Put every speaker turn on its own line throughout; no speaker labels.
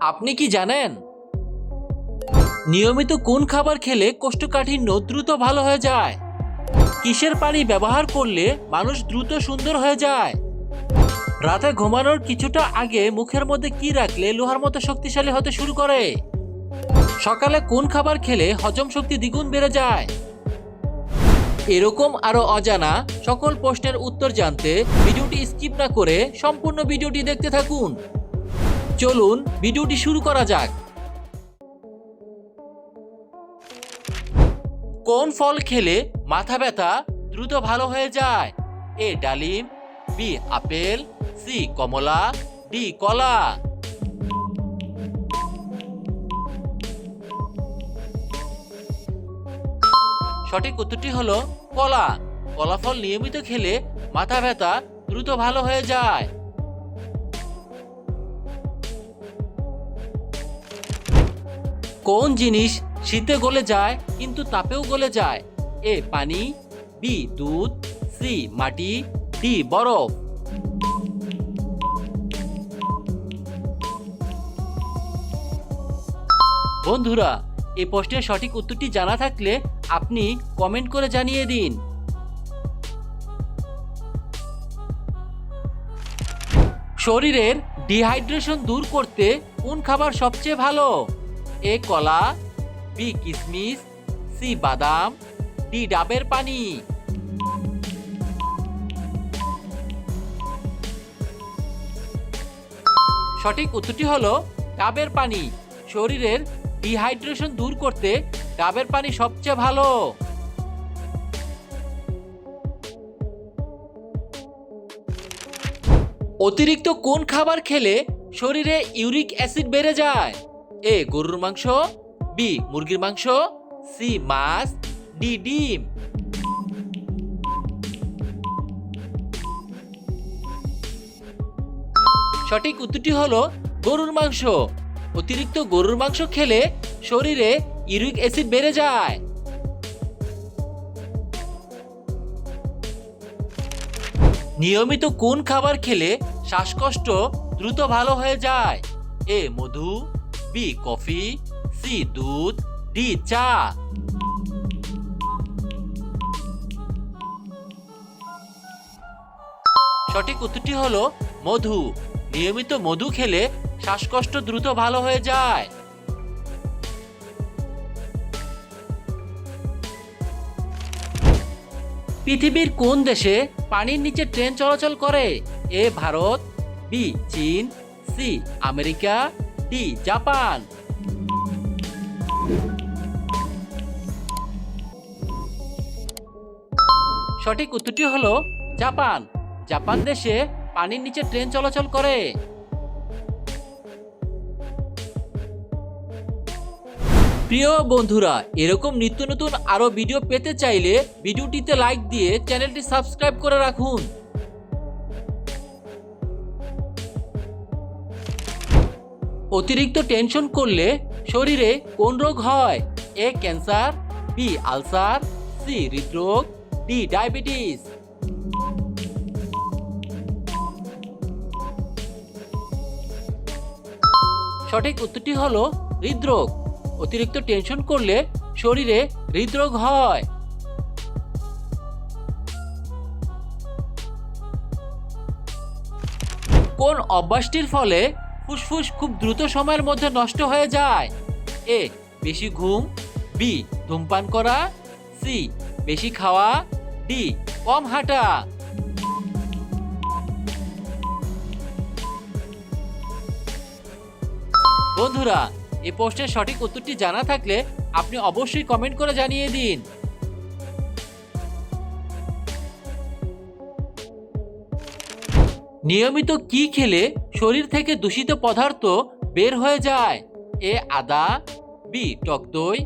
আপনি কি জানেন নিয়মিত কোন খাবার খেলে কোষ্ঠকাঠিন্য দ্রুত ভালো হয়ে যায়? কিসের পানি ব্যবহার করলে মানুষ দ্রুত সুন্দর হয়ে যায়? রাতে ঘুমানোর কিছুটা আগে মুখের মধ্যে কি রাখলে লোহার মতো শক্তিশালী হতে শুরু করে? সকালে কোন খাবার খেলে হজম শক্তি দ্বিগুণ বেড়ে যায়? এরকম আরো অজানা সকল প্রশ্নের উত্তর জানতে ভিডিওটি স্কিপ না করে সম্পূর্ণ ভিডিওটি দেখতে থাকুন। চলুন ভিডিওটি শুরু করা যাক। কোন ফল খেলে মাথা ব্যথা দ্রুত ভালো হয়ে যায়? এ ডালিম, বি আপেল, সি কমলা, ডি কলা। সঠিক উত্তরটি হলো কলা। কলা ফল নিয়মিত খেলে মাথা ব্যথা দ্রুত ভালো হয়ে যায়। কোন জিনিস শীতে গলে যায় কিন্তু তাপেও গলে যায়? এ পানি, বি দুধ, সি মাটি, ডি বরফ। বন্ধুরা, এই প্রশ্নের সঠিক উত্তরটি জানা থাকলে আপনি কমেন্ট করে জানিয়ে দিন। শরীরের ডিহাইড্রেশন দূর করতে কোন খাবার সবচেয়ে ভালো? এ কলা, বি কিশমিশ, সি বাদাম, ডি ডাবের পানি। সঠিক উত্তরটি হলো ডাবের পানি। শরীরের ডিহাইড্রেশন দূর করতে ডাবের পানি সবচেয়ে ভালো। অতিরিক্ত কোন খাবার খেলে শরীরে ইউরিক অ্যাসিড বেড়ে যায়? এ গরুর মাংস, বি মুরগির মাংস, সি মাছ, ডি ডিম। সঠিক উত্তরটি হলো গরুর মাংস। অতিরিক্ত গরুর মাংস খেলে শরীরে ইউরিক অ্যাসিড বেড়ে যায়। নিয়মিত কোন খাবার খেলে শ্বাসকষ্ট দ্রুত ভালো হয়ে যায়? এ মধু, বি কফি, সি দুধ, ডি চা। সঠিক উত্তরটি হলো মধু। নিয়মিত মধু খেলে শ্বাসকষ্ট দ্রুত ভালো হয়ে যায়। পৃথিবীর কোন দেশে পানির নিচে ট্রেন চলাচল করে? এ ভারত, বি চীন, সি আমেরিকা, ডি জাপান। সঠিক উত্তরটি হলো জাপান। জাপান দেশে পানির নিচে ট্রেন চলাচল করে। প্রিয় বন্ধুরা, এরকম নিত্য নতুন আরো ভিডিও পেতে চাইলে ভিডিওটিতে লাইক দিয়ে চ্যানেলটি সাবস্ক্রাইব করে রাখুন। অতিরিক্ত টেনশন করলে শরীরে কোন রোগ হয়? A cancer, B ulcer, C হৃদরোগ, ডি ডায়াবেটিস। সঠিক উত্তরটি হলো হৃদরোগ। অতিরিক্ত টেনশন করলে শরীরে হৃদরোগ হয়। কোন অভ্যাসটির ফলে ফুসফুস খুব দ্রুত সময়ের মধ্যে নষ্ট হয়ে যায়? এ বেশি ঘুম, বি ধূমপান করা, সি বেশি খাওয়া, ডি কম হাঁটা। বন্ধুরা, এই প্রশ্নের সঠিক উত্তরটি জানা থাকলে আপনি অবশ্যই কমেন্ট করে জানিয়ে দিন। নিয়মিত কি খেলে শরীর থেকে দূষিত পদার্থ বের হয়ে যায়? এ আদা, বি টক দই,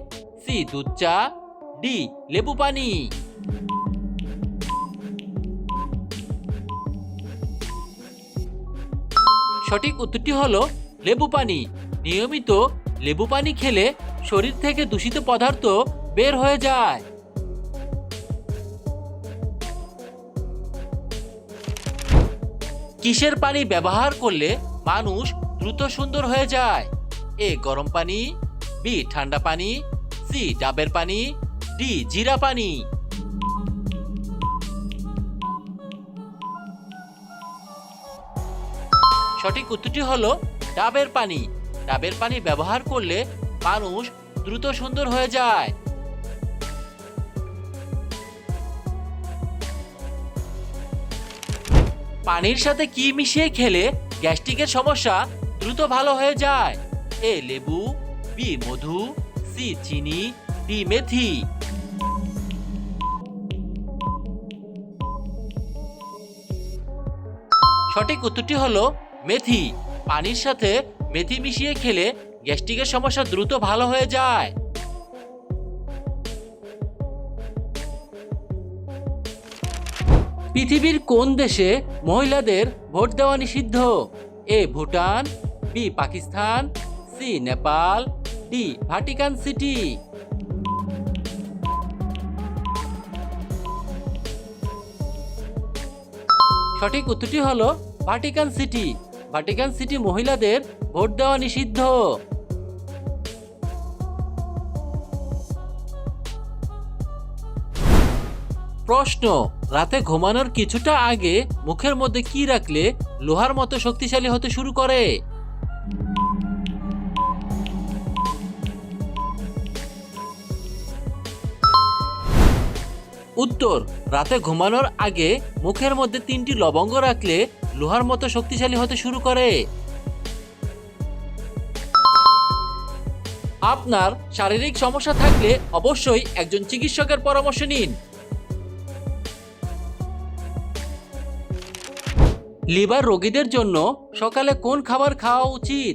সি দুধ চা, ডি লেবু পানি। সঠিক উত্তরটি হলো লেবু পানি। নিয়মিত লেবু পানি খেলে শরীর থেকে দূষিত পদার্থ বের হয়ে যায়। কিসের পানি ব্যবহার করলে মানুষ দ্রুত সুন্দর হয়ে যায়? এ গরম পানি, বি ঠান্ডা পানি, সি ডাবের পানি, ডি জিরা পানি। সঠিক উত্তরটি হলো ডাবের পানি। ডাবের পানি ব্যবহার করলে মানুষ দ্রুত সুন্দর হয়ে যায়। পানির সাথে কি মিশিয়ে খেলে গ্যাস্ট্রিকের সমস্যা দ্রুত ভালো হয়ে যায়? এ লেবু, বি মধু, সি চিনি, ডি মেথি। সঠিক উত্তরটি হলো মেথি। পানির সাথে মেথি মিশিয়ে খেলে গ্যাস্ট্রিকের সমস্যা দ্রুত ভালো হয়ে যায়। পৃথিবীর কোন দেশে মহিলাদের ভোট দেওয়া নিষিদ্ধ? A Bhutan, B Pakistan, C Nepal, D Vatican City. সঠিক উত্তরটি হলো ভ্যাটিকান সিটি। ভ্যাটিকান সিটি মহিলাদের ভোট দেওয়া নিষিদ্ধ। প্রশ্ন, রাতে ঘুমানোর কিছুটা আগে মুখের মধ্যে কি রাখলে লোহার মতো শক্তিশালী হতে শুরু করে? উত্তর, রাতে ঘুমানোর আগে মুখের মধ্যে 3টি লবঙ্গ রাখলে লোহার মতো শক্তিশালী হতে শুরু করে। আপনার শারীরিক সমস্যা থাকলে অবশ্যই একজন চিকিৎসকের পরামর্শ নিন। লিভার রোগীদের জন্য সকালে কোন খাবার খাওয়া উচিত?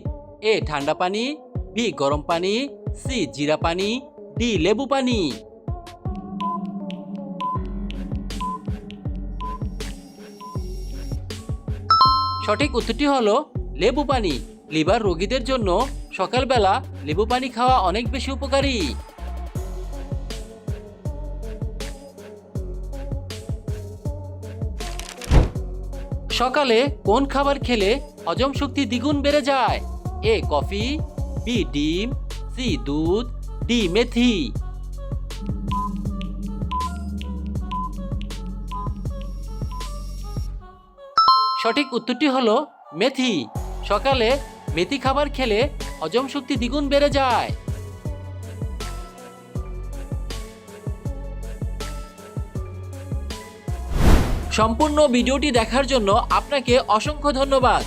এ ঠান্ডা পানি, বি গরম পানি, সি জিরা পানি, ডি লেবু পানি। সঠিক উত্তরটি হলো লেবু পানি। লিভার রোগীদের জন্য সকালবেলা লেবু পানি খাওয়া অনেক বেশি উপকারী। সকালে কোন খাবার খেলে হজম শক্তি দ্বিগুণ বেড়ে যায়? এ কফি, বি ডিম, সি দুধ, ডি মেথি। সঠিক উত্তরটি হলো মেথি। সকালে মেথি খাবার খেলে হজম শক্তি দ্বিগুণ বেড়ে যায়। সম্পূর্ণ ভিডিওটি দেখার জন্য আপনাকে অসংখ্য ধন্যবাদ।